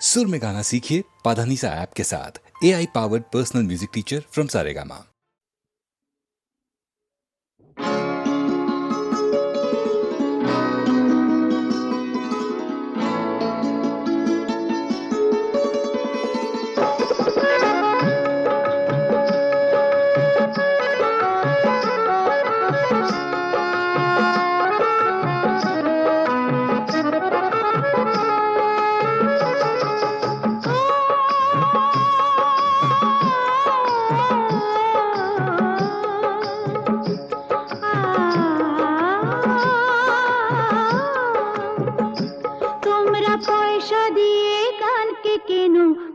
सुर में गाना सीखिए पाधानीसा ऐप के साथ। AI powered personal music teacher from Saregama.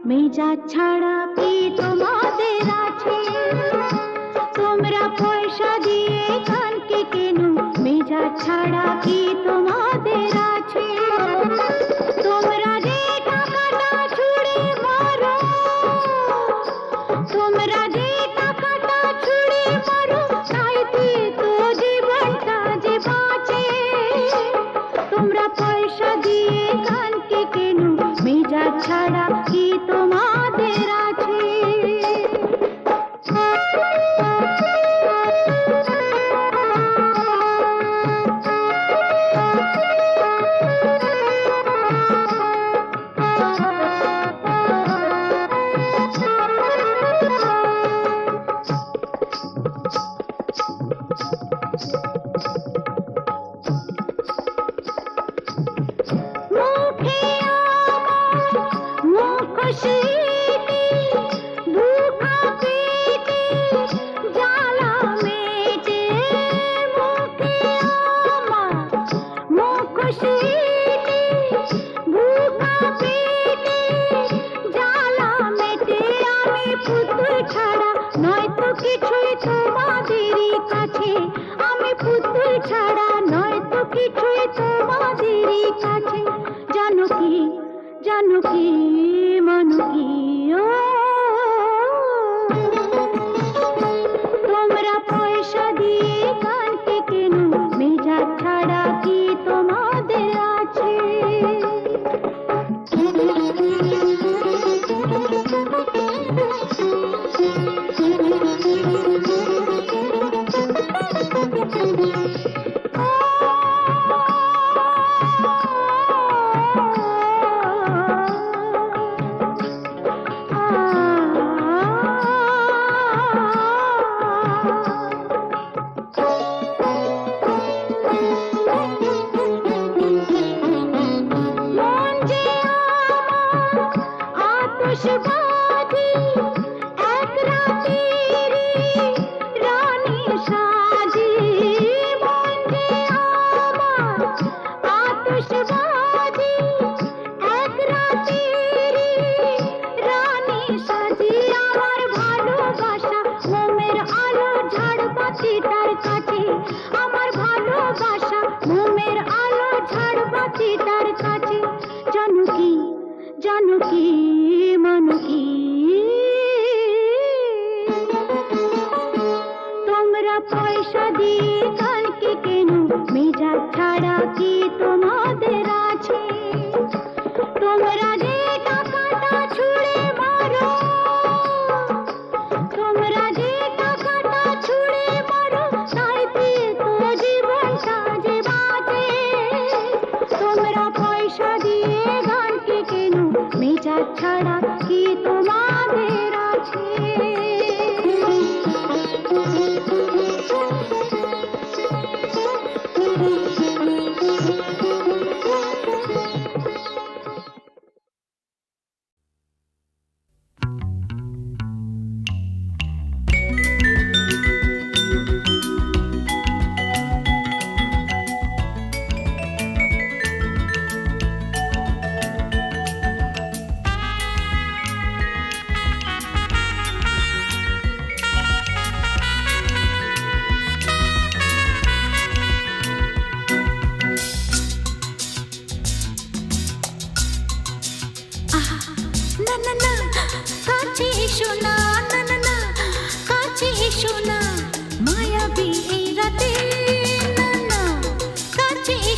মেজা ছাড়া কি তোমাদের আছে? তোমরা পয়সা দিয়ে কানকে কেন? মেজা ছাড়া কি তোমাদের আছে? তোমরা যে টাকাটা ছুঁড়ে মারো, তোমরা যে টাকাটা ছুঁড়ে মারো, তাইতে তো জীবনটা যে বাঁচে। তোমরা পয়সা দিয়ে কানকে কেন? মেজা ছাড়া কি তোমাদের আছে?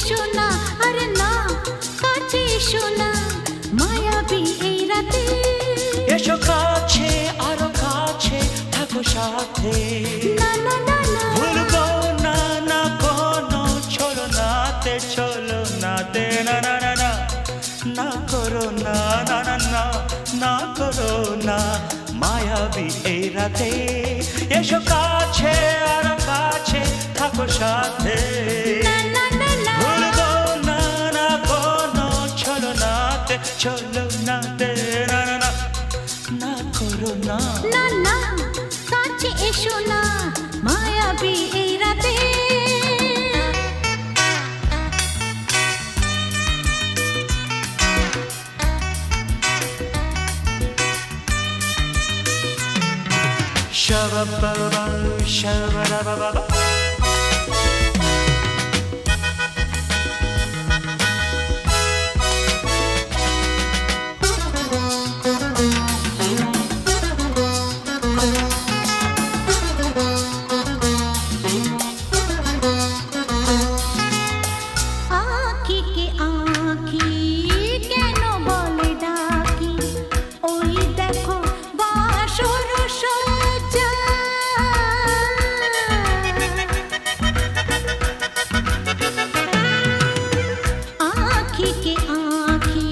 সোনা, আরে না কাছে সোনা, মায়া মায়াবী এই রাতে এসো কাছে আরো কাছে থাকো সাথে না না না না ভুলবো না না কোনো ছলনাতে ছলনাতে না না না না না করো না না না না না করো না মায়াবী এই রাতে এসো কাছে আরো কাছে থাকো সাথে না না না না ভুলবো না না কোনো ছলনাতে ছলনাতে না না না না করো না না না কাছে এসো না মায়াবী এই রাতে Shabba-ba-ba, shabba-da-ba-ba-ba. আঁখিকে আঁখি কেন বলে ডাকি ওই দেখো বাসর সজ্জা আঁখিকে আঁখি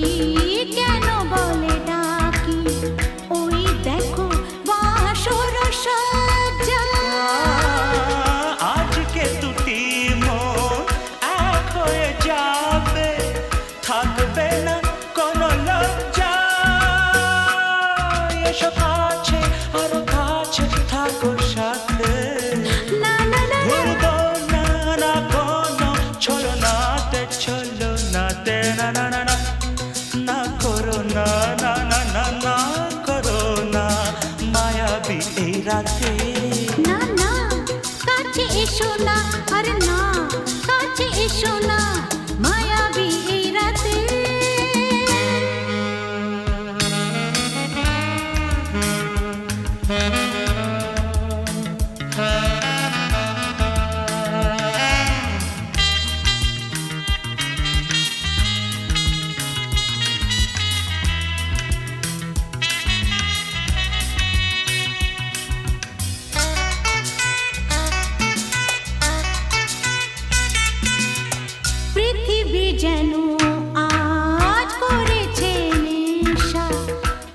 কেন বলে ডাকি ওই দেখো বাসর সজ্জা আজকে দুটি মন এক হয়ে যাবে থাকবে না কোনো লজ্জা এসো কাছে আরো কাছে থাকো সাথে না না না ভুলবো না না কোনো ছলনাতে ছলনাতে না না না না না করো না না না না না করো না মায়াবী এই রাতে না না কাছে এসো না আরে না কাছে এসো না মায়াবী এই রাতে পৃথিবী যেন আজ করেছে নেশা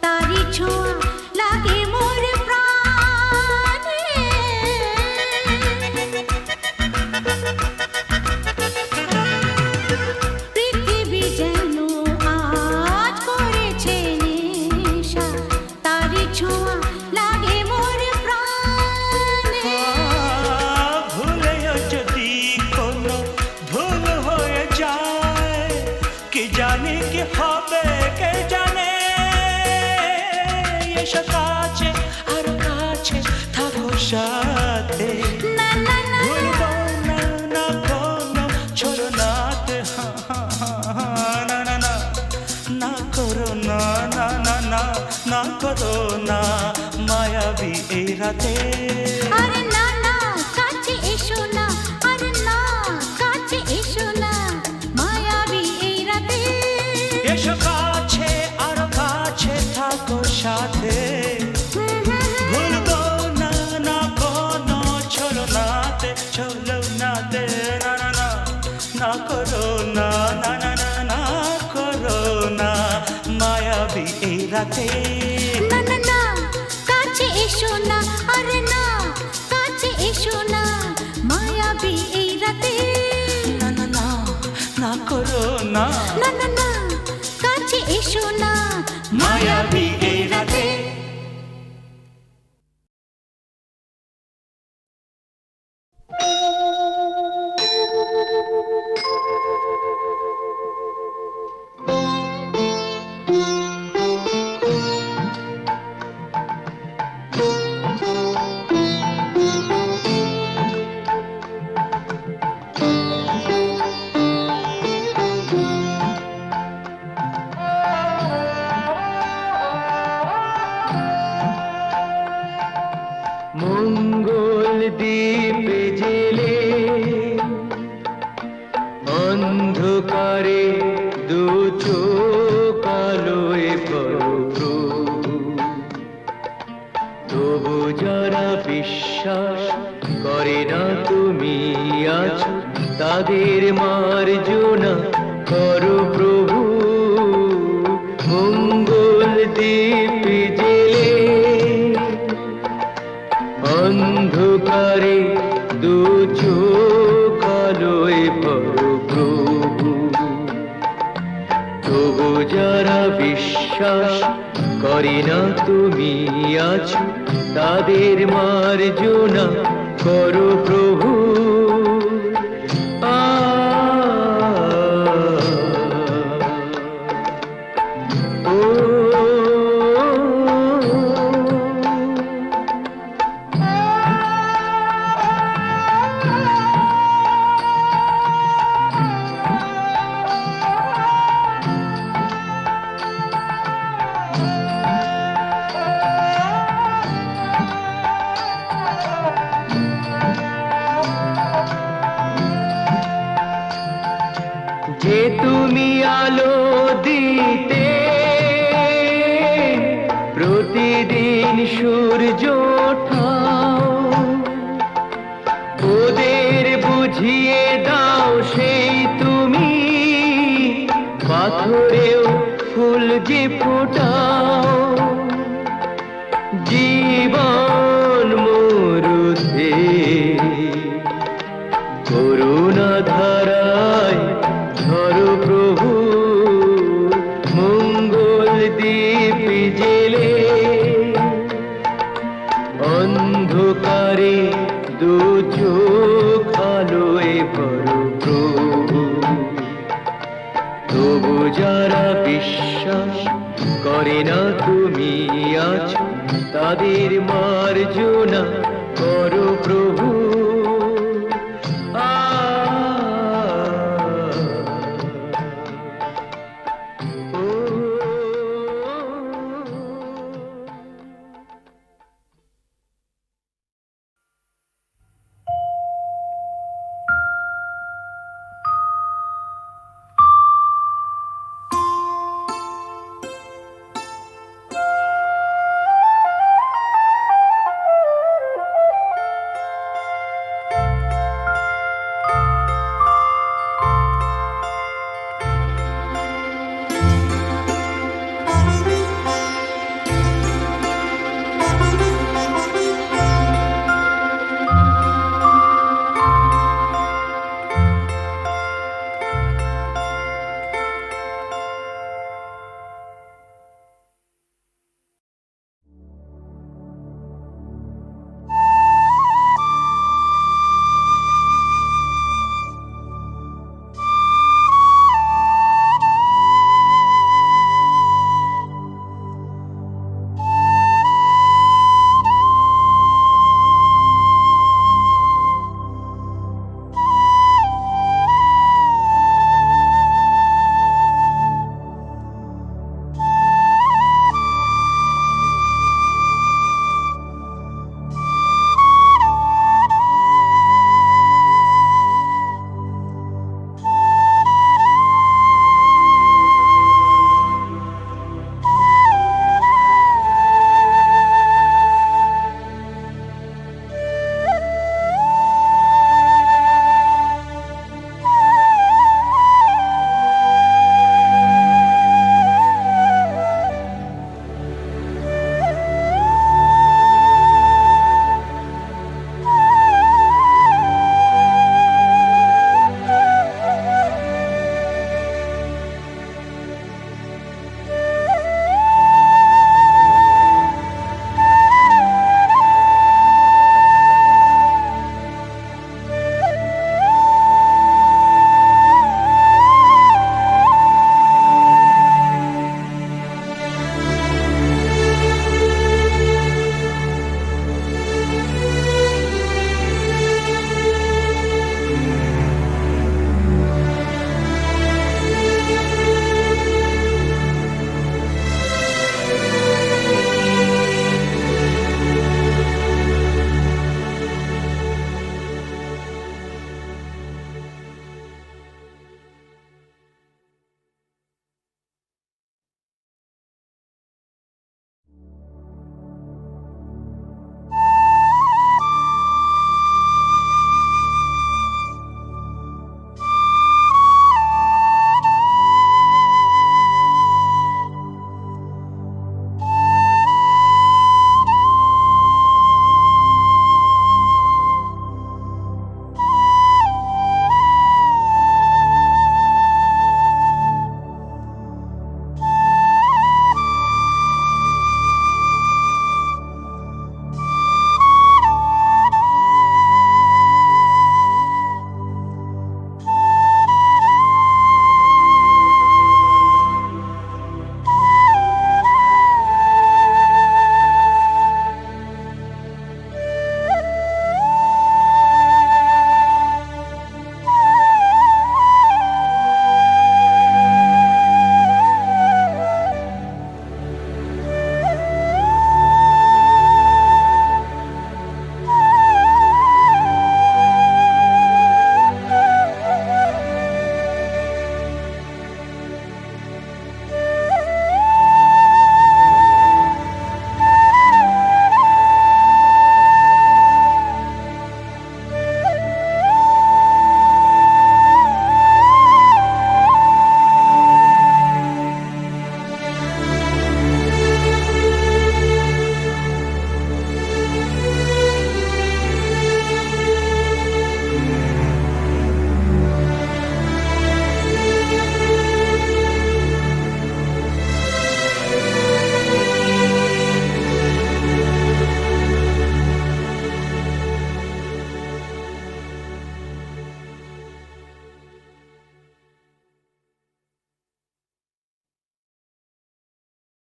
তারি ছোঁয়া লাগে মোর প্রাণে পৃথিবী যেন আজ করেছে নেশা তারি ছোঁয়া লাগে মোর প্রাণে ভুলেও যদি কোনো ভুল হয়ে যায় কি জানি কি হবে কে জানে এসো কাছে আর কাছে থাকো সাথে না না না ভুলবো না না কোনো ছলনাতে না না না না করো না না না না না করো না মায়াবী এই রাতে আরে না না কাছে এসো না আরে না কাছে এসো না মায়াবী এই রাতে এসো কাছে আর কাছে থাকো সাথে ভুলবো না না কোনো ছলনাতে ছলনাতে না না না না করো না না না না না করো না মায়াবী এই রাতে না না না কাছে এসো না আরে না কাছে এসো না মায়াবী এই রাতে না না না না করো না না না না কাছে এসো না মায়াবী এই রাতে করো প্রভু। তবু যারা বিশ্বাস করে না তুমি আছো, তাদের মার্জনা করো প্রভু। মঙ্গল দ্বীপ জেলে অন্ধকারে দু চোখ আলোয় ভরো প্রভু। তবু যারা বিশ্বাস করে না তুমি আছো, তাদের মার্জনা করো প্রভু। যে তুমি আলো দিতে প্রতিদিন সূর্য ওঠাও, ওদের বুঝিয়ে দাও সেই তুমি পাথরেও ফুল যে ফোটাও। জীবন মরুতে করুণা ধারায় ধরো প্রভু। মঙ্গল দ্বীপ জেলে অন্ধকারে দু চোখ আলোয় ভরো প্রভু। তবু যারা বিশ্বাস করে না তুমি আছো, তাদের মার্জনা করো প্রভু।